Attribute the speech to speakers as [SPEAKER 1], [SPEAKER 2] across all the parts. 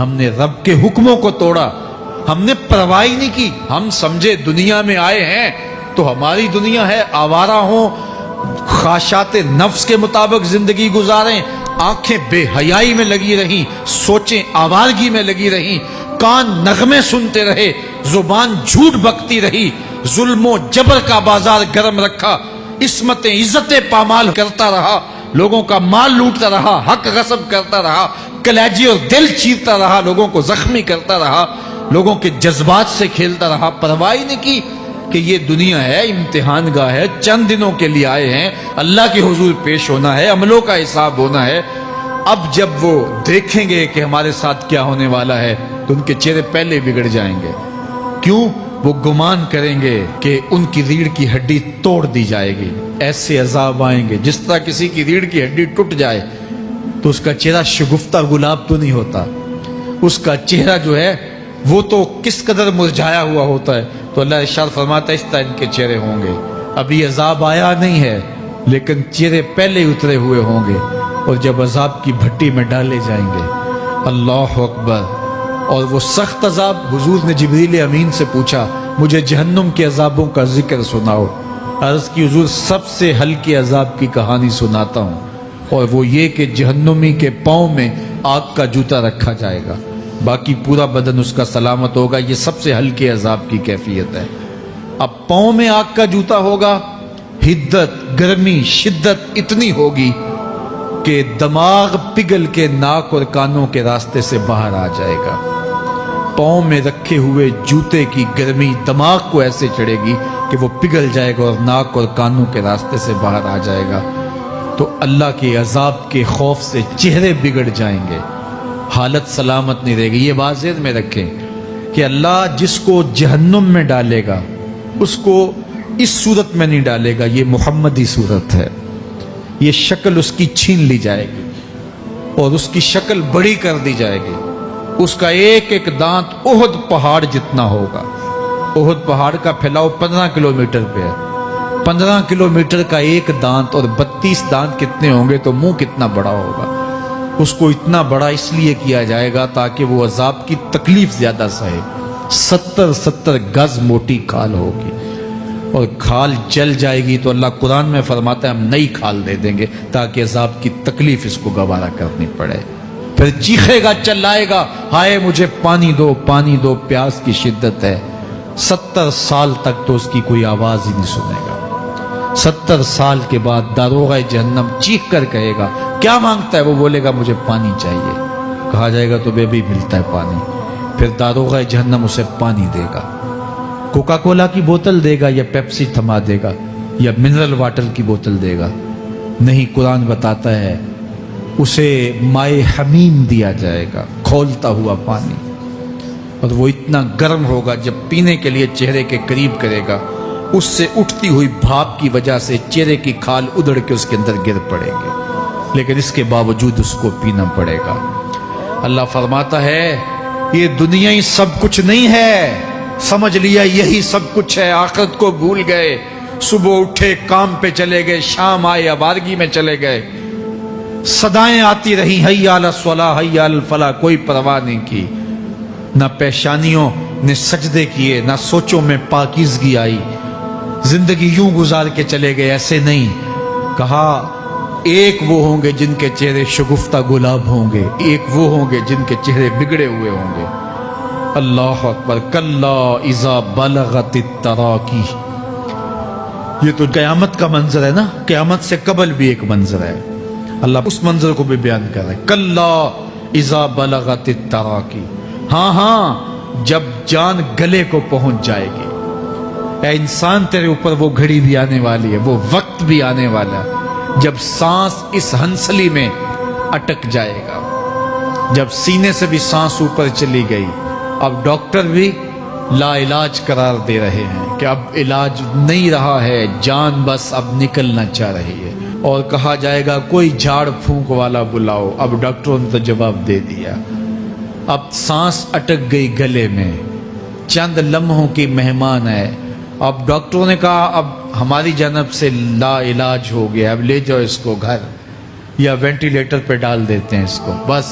[SPEAKER 1] ہم نے رب کے حکموں کو توڑا، ہم نے پرواہ ہی نہیں کی۔ ہم سمجھے دنیا میں آئے ہیں تو ہماری دنیا ہے، آوارہ ہوں، خواہشات نفس کے مطابق زندگی گزاریں، آنکھیں بے حیائی میں لگی رہیں، سوچیں آوارگی میں لگی رہیں، کان نغمے سنتے رہے، زبان جھوٹ بکتی رہی، ظلم و جبر کا بازار گرم رکھا، عصمتیں عزتیں پامال کرتا رہا، لوگوں کا مال لوٹتا رہا، حق غصب کرتا رہا، کلیجے اور دل چیرتا رہا، لوگوں کو زخمی کرتا رہا، لوگوں کے جذبات سے کھیلتا رہا، پرواہ نہیں کی کہ یہ دنیا ہے، امتحان گاہ ہے، چند دنوں کے لیے آئے ہیں، اللہ کے حضور پیش ہونا ہے، عملوں کا حساب ہونا ہے۔ اب جب وہ دیکھیں گے کہ ہمارے ساتھ کیا ہونے والا ہے تو ان کے چہرے پہلے بگڑ جائیں گے۔ کیوں؟ وہ گمان کریں گے کہ ان کی ریڑھ کی ہڈی توڑ دی جائے گی، ایسے عذاب آئیں گے جس طرح کسی کی ریڑھ کی ہڈی ٹوٹ جائے تو اس کا چہرہ شگفتہ گلاب تو نہیں ہوتا، اس کا چہرہ جو ہے وہ تو کس قدر مرجھایا ہوا ہوتا ہے۔ تو اللہ ارشاد فرماتا ہے اس طرح ان کے چہرے ہوں گے۔ ابھی عذاب آیا نہیں ہے لیکن چہرے پہلے اترے ہوئے ہوں گے، اور جب عذاب کی بھٹی میں ڈالے جائیں گے، اللہ اکبر، اور وہ سخت عذاب، حضور نے جبریل امین سے پوچھا مجھے جہنم کے عذابوں کا ذکر سناؤ۔ عرض کی حضور سب سے ہلکے عذاب کی کہانی سناتا ہوں، اور وہ یہ کہ جہنمی کے پاؤں میں آگ کا جوتا رکھا جائے گا، باقی پورا بدن اس کا سلامت ہوگا۔ یہ سب سے ہلکے عذاب کی کیفیت ہے۔ اب پاؤں میں آگ کا جوتا ہوگا، حدت، گرمی، شدت اتنی ہوگی کہ دماغ پگھل کے ناک اور کانوں کے راستے سے باہر آ جائے گا۔ پاؤں میں رکھے ہوئے جوتے کی گرمی دماغ کو ایسے چڑھے گی کہ وہ پگھل جائے گا اور ناک اور کانوں کے راستے سے باہر آ جائے گا۔ تو اللہ کے عذاب کے خوف سے چہرے بگڑ جائیں گے، حالت سلامت نہیں رہے گی۔ یہ بات ذہن میں رکھیں کہ اللہ جس کو جہنم میں ڈالے گا اس کو اس صورت میں نہیں ڈالے گا، یہ محمدی صورت ہے، یہ شکل اس کی چھین لی جائے گی اور اس کی شکل بڑی کر دی جائے گی۔ اس کا ایک ایک دانت احد پہاڑ جتنا ہوگا۔ احد پہاڑ کا پھیلاؤ 15 کلومیٹر پہ ہے، 15 کلومیٹر کا ایک دانت، اور 32 دانت کتنے ہوں گے تو منہ کتنا بڑا ہوگا۔ اس کو اتنا بڑا اس لیے کیا جائے گا تاکہ وہ عذاب کی تکلیف زیادہ سہے۔ 70 گز موٹی کھال ہوگی، اور کھال جل جائے گی تو اللہ قرآن میں فرماتا ہے ہم نئی کھال دے دیں گے تاکہ عذاب کی تکلیف اس کو گوارا کرنی پڑے۔ پھر چیخے گا، چلائے گا، ہائے مجھے پانی دو، پانی دو، پیاس کی شدت ہے۔ 70 سال تک تو اس کی کوئی آواز ہی نہیں سنے گا۔ 70 سال کے بعد داروغہ جہنم چیخ کر کہے گا کیا مانگتا ہے؟ وہ بولے گا مجھے پانی چاہیے۔ کہا جائے گا تو بے بھی ملتا ہے پانی۔ پھر داروغہ جہنم اسے پانی دے گا، کوکا کولا کی بوتل دے گا یا پیپسی تھما دے گا یا منرل واٹر کی بوتل دے گا؟ نہیں، قرآن بتاتا ہے اسے مائے حمیم دیا جائے گا، کھولتا ہوا پانی، اور وہ اتنا گرم ہوگا جب پینے کے لیے چہرے کے قریب کرے گا اس سے اٹھتی ہوئی بھاپ کی وجہ سے چہرے کی کھال ادھڑ کے اس کے اندر گر پڑے گی، لیکن اس کے باوجود اس کو پینا پڑے گا۔ اللہ فرماتا ہے یہ دنیا ہی سب کچھ نہیں ہے، سمجھ لیا یہی سب کچھ ہے، آخرت کو بھول گئے، صبح اٹھے کام پہ چلے گئے، شام آئے آوارگی میں چلے گئے، صدائیں آتی رہی حی علی الصلاح حی علی الفلاح، کوئی پرواہ نہیں کی، نہ پیشانیوں نے سجدے کیے، نہ سوچوں میں پاکیزگی آئی، زندگی یوں گزار کے چلے گئے۔ ایسے نہیں، کہا ایک وہ ہوں گے جن کے چہرے شگفتہ گلاب ہوں گے، ایک وہ ہوں گے جن کے چہرے بگڑے ہوئے ہوں گے۔ اللہ اکبر، کلا اذا بلغت التراقی، یہ تو قیامت کا منظر ہے نا، قیامت سے قبل بھی ایک منظر ہے، اللہ اس منظر کو بھی بیان کر رہا ہے، کلا اذا بلغت التراقی، ہاں جب جان گلے کو پہنچ جائے گی۔ اے انسان تیرے اوپر وہ گھڑی بھی آنے والی ہے، وہ وقت بھی آنے والا ہے جب سانس اس ہنسلی میں اٹک جائے گا، جب سینے سے بھی سانس اوپر چلی گئی، اب ڈاکٹر بھی لا علاج قرار دے رہے ہیں کہ اب علاج نہیں رہا ہے، جان بس اب نکلنا چاہ رہی ہے، اور کہا جائے گا کوئی جھاڑ پھونک والا بلاؤ۔ اب ڈاکٹروں نے تو جواب دے دیا، اب سانس اٹک گئی گلے میں، چند لمحوں کی مہمان ہے۔ اب ڈاکٹروں نے کہا اب ہماری جانب سے لا علاج ہو گیا، اب لے جاؤ اس کو گھر، یا وینٹیلیٹر پہ ڈال دیتے ہیں اس کو، بس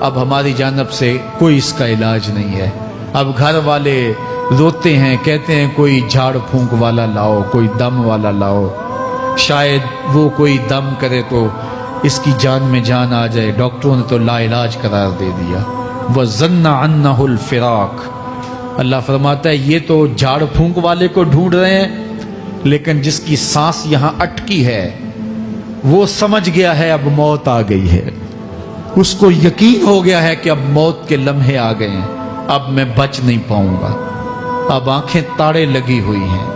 [SPEAKER 1] اب ہماری جانب سے کوئی اس کا علاج نہیں ہے۔ اب گھر والے روتے ہیں، کہتے ہیں کوئی جھاڑ پھونک والا لاؤ، کوئی دم والا لاؤ، شاید وہ کوئی دم کرے تو اس کی جان میں جان آ جائے۔ ڈاکٹروں نے تو لا علاج قرار دے دیا۔ وَظَنَّ عَنَّهُ الْفِرَاقُ، اللہ فرماتا ہے یہ تو جھاڑ پھونک والے کو ڈھونڈ رہے ہیں، لیکن جس کی سانس یہاں اٹکی ہے وہ سمجھ گیا ہے اب موت آ گئی ہے، اس کو یقین ہو گیا ہے کہ اب موت کے لمحے آ گئے ہیں، اب میں بچ نہیں پاؤں گا، اب آنکھیں تاڑے لگی ہوئی ہیں۔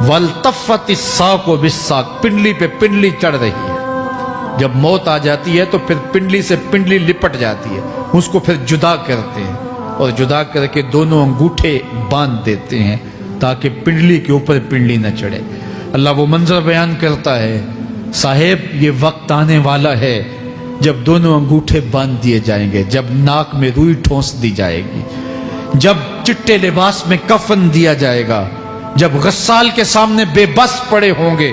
[SPEAKER 1] وَالْتَفَّتِ السَّاقُ بِالسَّاقِ، پنڈلی پہ پنڈلی چڑھ رہی ہے۔ جب موت آ جاتی ہے تو پھر پنڈلی سے پنڈلی لپٹ جاتی ہے، اس کو پھر جدا کرتے ہیں اور جدا کر کے دونوں انگوٹھے باندھ دیتے ہیں تاکہ پنڈلی کے اوپر پنڈلی نہ چڑھے۔ اللہ وہ منظر بیان کرتا ہے، صاحب یہ وقت آنے والا ہے جب دونوں انگوٹھے باندھ دیے جائیں گے، جب ناک میں روئی ٹھونس دی جائے گی، جب چٹے لباس میں کفن دیا جائے گا، جب غسال کے سامنے بے بس پڑے ہوں گے،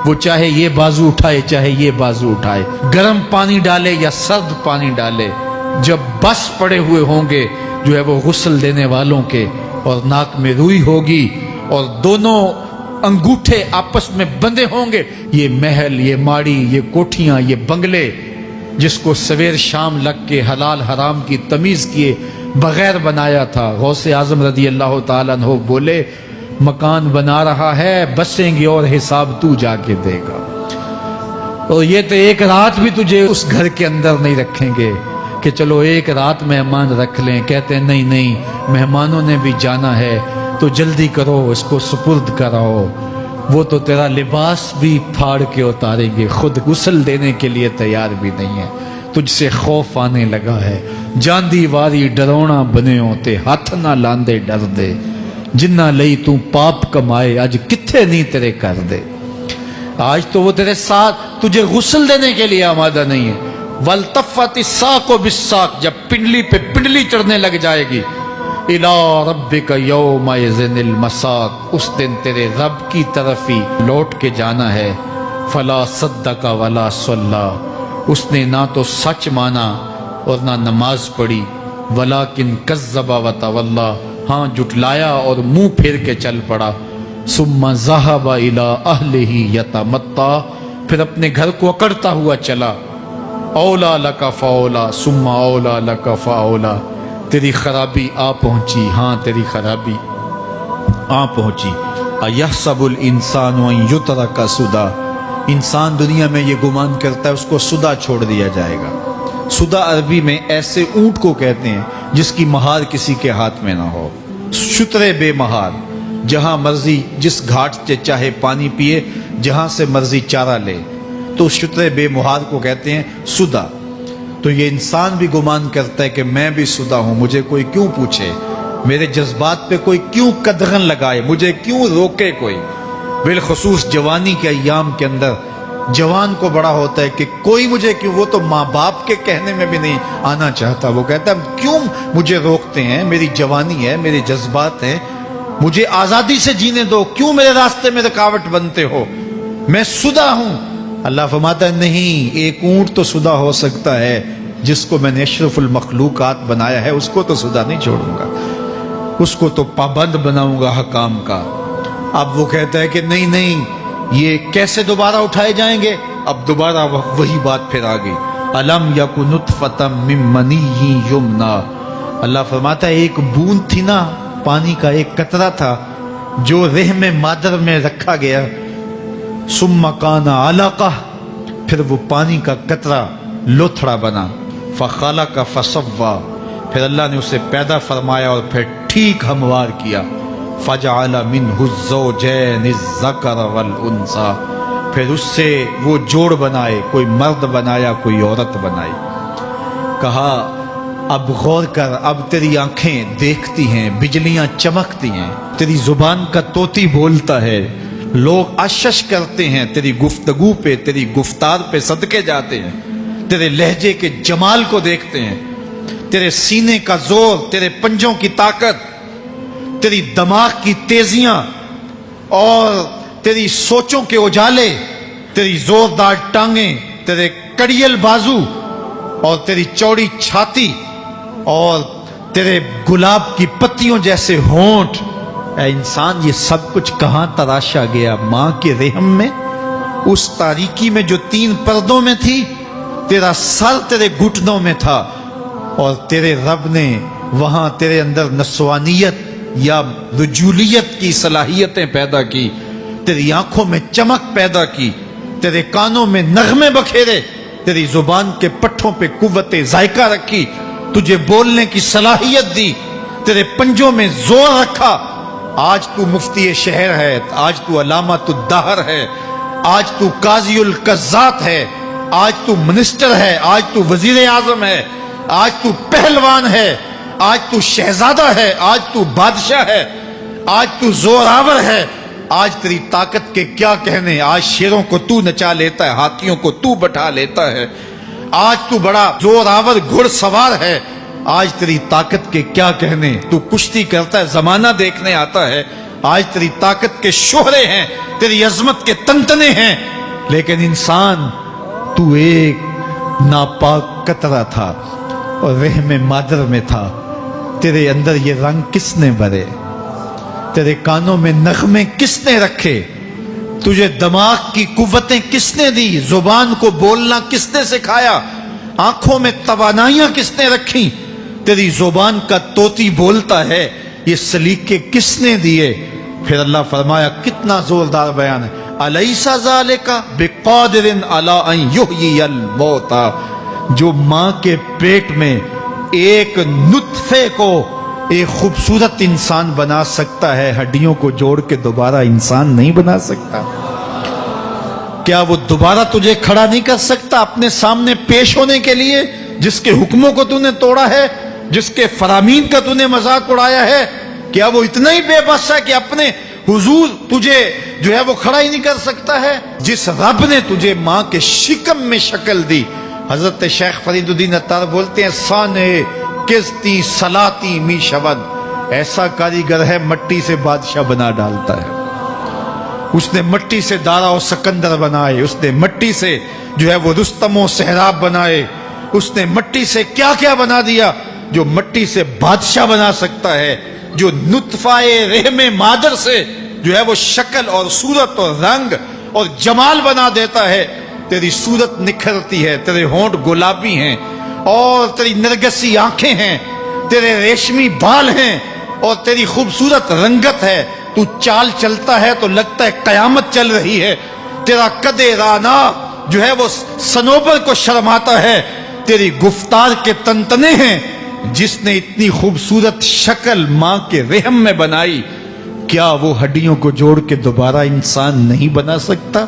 [SPEAKER 1] وہ چاہے یہ بازو اٹھائے چاہے یہ بازو اٹھائے، گرم پانی ڈالے یا سرد پانی ڈالے، جب بس پڑے ہوئے ہوں گے جو ہے وہ غسل دینے والوں کے، اور ناک میں روئی ہوگی اور دونوں انگوٹھے آپس میں بندھے ہوں گے، یہ محل، یہ ماڑی، یہ کوٹھیاں، یہ بنگلے جس کو سویر شام لگ کے حلال حرام کی تمیز کیے بغیر بنایا تھا، غوث اعظم رضی اللہ تعالیٰ عنہ بولے مکان بنا رہا ہے، بسیں گے اور حساب تو جا کے دے گا، اور یہ تو ایک رات بھی تجھے اس گھر کے اندر نہیں رکھیں گے کہ چلو ایک رات مہمان رکھ لیں۔ کہتے ہیں نہیں نہیں، مہمانوں نے بھی جانا ہے تو جلدی کرو، اس کو سپرد کراؤ، وہ تو تیرا لباس بھی پھاڑ کے اتاریں گے، خود غسل دینے کے لیے تیار بھی نہیں ہے، تجھ سے خوف آنے لگا ہے، جاندی واری ڈرونا بنے ہوتے، ہاتھ نہ لاندے ڈر دے، جنہ لئی تو پاپ کمائے اج کتھے نہیں تیرے کر دے۔ آج تو وہ تیرے ساتھ تجھے غسل دینے کے لیے آمادہ نہیں ہے۔ وَالْتَفَّتِ السَّاقُ بِالسَّاقِ، جب پنڈلی پہ پنڈلی چڑھنے لگ جائے گی، إِلَىٰ رَبِّكَ يَوْمَئِذٍ الْمَسَاقُ، اس دن تیرے رب کی طرف ہی لوٹ کے جانا ہے۔ فَلَا صَدَّقَ وَلَا صَلَّىٰ، اس نے نہ تو سچ مانا اور نہ نماز پڑھی، وَلَٰكِنْ كَذَّبَ وَتَوَلَّىٰ، ہاں جھٹلایا اور منہ پھیر کے چل پڑا۔ ثُمَّ ذَهَبَ إِلَىٰ أَهْلِهِ يَتَمَطَّىٰ، پھر اپنے گھر کو اکڑتا ہوا چلا۔ اولا لک فاولا ثم اولا لک فاولا، تیری خرابی آ پہنچی، ہاں تیری خرابی آ پہنچی۔ ایحسب الانسان ان یترک سدی، انسان دنیا میں یہ گمان کرتا ہے اس کو سدا چھوڑ دیا جائے گا۔ سدا عربی میں ایسے اونٹ کو کہتے ہیں جس کی مہار کسی کے ہاتھ میں نہ ہو، شترے بے مہار، جہاں مرضی جس گھاٹ سے چاہے پانی پیے، جہاں سے مرضی چارہ لے، تو شترے بے مہار کو کہتے ہیں سدا۔ تو یہ انسان بھی گمان کرتا ہے کہ میں بھی سدا ہوں، مجھے کوئی کیوں پوچھے، میرے جذبات پہ کوئی کیوں قدغن لگائے، مجھے کیوں روکے کوئی۔ بالخصوص جوانی کے ایام کے اندر جوان کو بڑا ہوتا ہے کہ کوئی مجھے کیوں، وہ تو ماں باپ کے کہنے میں بھی نہیں آنا چاہتا، وہ کہتا ہے کیوں مجھے روکتے ہیں، میری جوانی ہے، میرے جذبات ہیں، مجھے آزادی سے جینے دو، کیوں میرے راستے میں رکاوٹ بنتے ہو، میں سدا ہوں۔ اللہ فرماتا ہے نہیں، ایک اونٹ تو سدا ہو سکتا ہے، جس کو میں نے اشرف المخلوقات بنایا ہے اس کو تو سدا نہیں چھوڑوں گا، اس کو تو پابند بناؤں گا حکام کا۔ اب وہ کہتا ہے کہ نہیں نہیں، یہ کیسے دوبارہ اٹھائے جائیں گے؟ اب دوبارہ وہی بات پھر آ گئی، الم یک نطفۃ من منی یمنی، اللہ فرماتا ہے ایک بوند تھی نا، پانی کا ایک قطرہ تھا جو رحم مادر میں رکھا گیا، ثم کان علقہ، پھر وہ پانی کا قطرہ لوتھڑا بنا، فخلق فسوی، پھر اللہ نے اسے پیدا فرمایا اور پھر ٹھیک ہموار کیا، فجعل منہ الزوجین الذکر والانثی، پھر اس سے وہ جوڑ بنائے، کوئی مرد بنایا کوئی عورت بنائی۔ کہا اب غور کر، اب تیری آنکھیں دیکھتی ہیں، بجلیاں چمکتی ہیں، تیری زبان کا طوطی بولتا ہے، لوگ اشش کرتے ہیں تیری گفتگو پہ، تیری گفتار پہ صدقے جاتے ہیں، تیرے لہجے کے جمال کو دیکھتے ہیں، تیرے سینے کا زور، تیرے پنجوں کی طاقت، تیری دماغ کی تیزیاں اور تیری سوچوں کے اجالے، تیری زوردار ٹانگیں، تیرے کڑیل بازو اور تیری چوڑی چھاتی اور تیرے گلاب کی پتیوں جیسے ہونٹ، اے انسان یہ سب کچھ کہاں تراشا گیا؟ ماں کے رحم میں، اس تاریکی میں جو 3 پردوں میں تھی، تیرا سر تیرے گھٹنوں میں تھا، اور تیرے رب نے وہاں تیرے اندر نسوانیت یا رجولیت کی صلاحیتیں پیدا کی، تیری آنکھوں میں چمک پیدا کی، تیرے کانوں میں نغمے بکھیرے، تیری زبان کے پٹھوں پہ قوت ذائقہ رکھی، تجھے بولنے کی صلاحیت دی، تیرے پنجوں میں زور رکھا۔ آج تو مفتی شہر ہے، آج تو علامۃ الدہر ہے، آج تو قاضی القضات ہے، آج تو منسٹر ہے، آج تو وزیر اعظم ہے، آج تو پہلوان ہے، آج تو شہزادہ ہے، آج تو بادشاہ ہے، آج تو زوراور ہے، آج تیری طاقت کے کیا کہنے؟ آج شیروں کو تو نچا لیتا ہے، ہاتھیوں کو تو بٹھا لیتا ہے، آج تو بڑا زوراور گھڑ سوار ہے، آج تیری طاقت کے کیا کہنے؟ تو کشتی کرتا ہے، زمانہ دیکھنے آتا ہے، آج تیری طاقت کے شوہرے ہیں، تیری عظمت کے تنتنے ہیں، لیکن انسان تو ایک ناپاک قطرہ تھا اور رحم مادر میں تھا۔ تیرے اندر یہ رنگ کس نے بھرے؟ تیرے کانوں میں نغمے کس نے رکھے؟ تجھے دماغ کی قوتیں کس نے دی؟ زبان کو بولنا کس نے سکھایا؟ آنکھوں میں توانائیاں کس نے رکھی؟ تیری زبان کا طوطی بولتا ہے، یہ سلیقے کس نے دیے؟ پھر اللہ فرمایا، کتنا زوردار بیان ہے، الیس ذالک بقادر علی ان یحیی الموتى، جو ماں کے پیٹ میں ایک نطفے کو ایک خوبصورت انسان بنا سکتا ہے، ہڈیوں کو جوڑ کے دوبارہ انسان نہیں بنا سکتا؟ کیا وہ دوبارہ تجھے کھڑا نہیں کر سکتا اپنے سامنے پیش ہونے کے لیے، جس کے حکموں کو تو نے توڑا ہے، جس کے فرامین کا تو نے مذاق اڑایا ہے؟ کیا وہ اتنا ہی بے بس ہے کہ اپنے حضور تجھے جو ہے وہ کھڑا ہی نہیں کر سکتا ہے؟ جس رب نے تجھے ماں کے شکم میں شکل دی، حضرت شیخ فرید الدین عطار بولتے ہیں، سانے کستی سلاتی می شود، ایسا کاریگر ہے مٹی سے بادشاہ بنا ڈالتا ہے۔ اس نے مٹی سے دارا و سکندر بنائے، اس نے مٹی سے جو ہے وہ رستم و سہراب بنائے، اس نے مٹی سے کیا کیا بنا دیا جو مٹی سے بادشاہ بنا سکتا ہے، جو نطفہ رحم مادر سے جو ہے وہ شکل اور صورت اور رنگ اور جمال بنا دیتا ہے۔ تیری صورت نکھرتی ہے، تیرے ہونٹ گلابی ہیں اور تیری نرگسی آنکھیں ہیں، تیرے ریشمی بال ہیں اور تیری خوبصورت رنگت ہے، تو چال چلتا ہے تو لگتا ہے قیامت چل رہی ہے، تیرا قد رانا جو ہے وہ صنوبر کو شرماتا ہے، تیری گفتار کے تنتنے ہیں۔ جس نے اتنی خوبصورت شکل ماں کے رحم میں بنائی، کیا وہ ہڈیوں کو جوڑ کے دوبارہ انسان نہیں بنا سکتا؟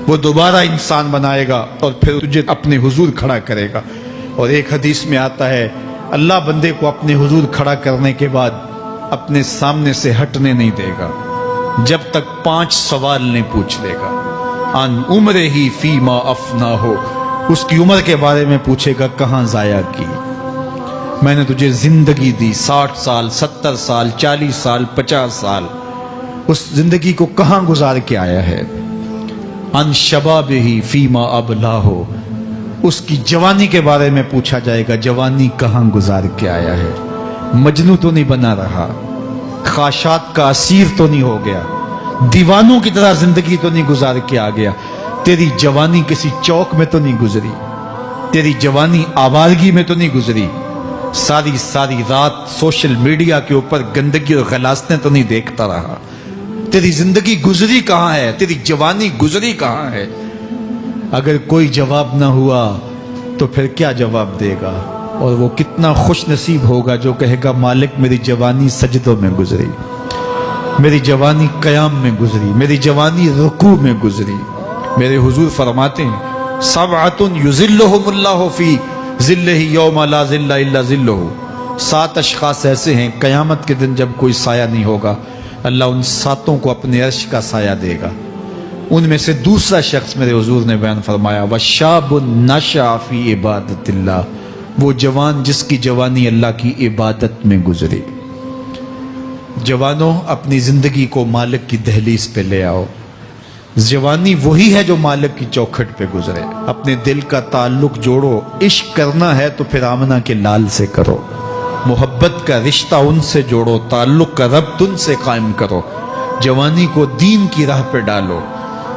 [SPEAKER 1] وہ دوبارہ انسان بنائے گا اور پھر تجھے اپنے حضور کھڑا کرے گا۔ اور ایک حدیث میں آتا ہے، اللہ بندے کو اپنے حضور کھڑا کرنے کے بعد اپنے سامنے سے ہٹنے نہیں دے گا جب تک 5 سوال نہیں پوچھ لے گا۔ ان عمرہ ہی فیما افنا ہو، اس کی عمر کے بارے میں پوچھے گا، کہاں ضائع کی؟ میں نے تجھے زندگی دی، 60 سال 70 سال 40 سال 50 سال، اس زندگی کو کہاں گزار کے آیا ہے؟ ان شبابہ فیما ابلا ہو، اس کی جوانی کے بارے میں پوچھا جائے گا، جوانی کہاں گزار کے آیا ہے؟ مجنوں تو نہیں بنا رہا، خواہشات کا اسیر تو نہیں ہو گیا، دیوانوں کی طرح زندگی تو نہیں گزار کے آ گیا؟ تیری جوانی کسی چوک میں تو نہیں گزری، تیری جوانی آوارگی میں تو نہیں گزری، ساری رات سوشل میڈیا کے اوپر گندگی اور غلاظتیں تو نہیں دیکھتا رہا؟ تیری زندگی گزری کہاں ہے؟ تیری جوانی گزری کہاں ہے؟ اگر کوئی جواب نہ ہوا تو پھر کیا جواب دے گا؟ اور وہ کتنا خوش نصیب ہوگا جو کہے گا، مالک میری جوانی سجدوں میں گزری، میری جوانی قیام میں گزری، میری جوانی رکوع میں گزری۔ میرے حضور فرماتے ہیں، سبعۃ یظلھم اللہ فی ظلہ یوم لا ظل الا ظلہ، 7 اشخاص ایسے ہیں قیامت کے دن جب کوئی سایہ نہیں ہوگا، اللہ ان 7 کو اپنے عرش کا سایہ دے گا۔ ان میں سے دوسرا شخص میرے حضور نے بیان فرمایا، وشاب نشأ فی عبادت اللہ، وہ جوان جس کی جوانی اللہ کی عبادت میں گزری۔ جوانوں، اپنی زندگی کو مالک کی دہلیز پہ لے آؤ۔ جوانی وہی ہے جو مالک کی چوکھٹ پہ گزرے۔ اپنے دل کا تعلق جوڑو، عشق کرنا ہے تو پھر آمنہ کے لال سے کرو۔ محبت کا رشتہ ان سے جوڑو، تعلق کا ربط ان سے قائم کرو، جوانی کو دین کی راہ پہ ڈالو۔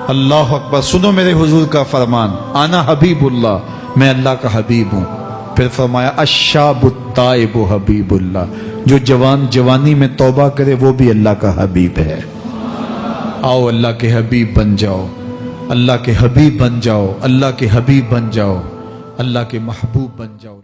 [SPEAKER 1] اللہ اکبر۔ سنو میرے حضور کا فرمان، انا حبیب اللہ، میں اللہ کا حبیب ہوں۔ پھر فرمایا الشاب التائب حبیب اللہ، جو جوانی میں توبہ کرے وہ بھی اللہ کا حبیب ہے۔ آؤ اللہ کے حبیب بن جاؤ، اللہ کے حبیب بن جاؤ، اللہ کے حبیب بن جاؤ، اللہ کے محبوب بن جاؤ۔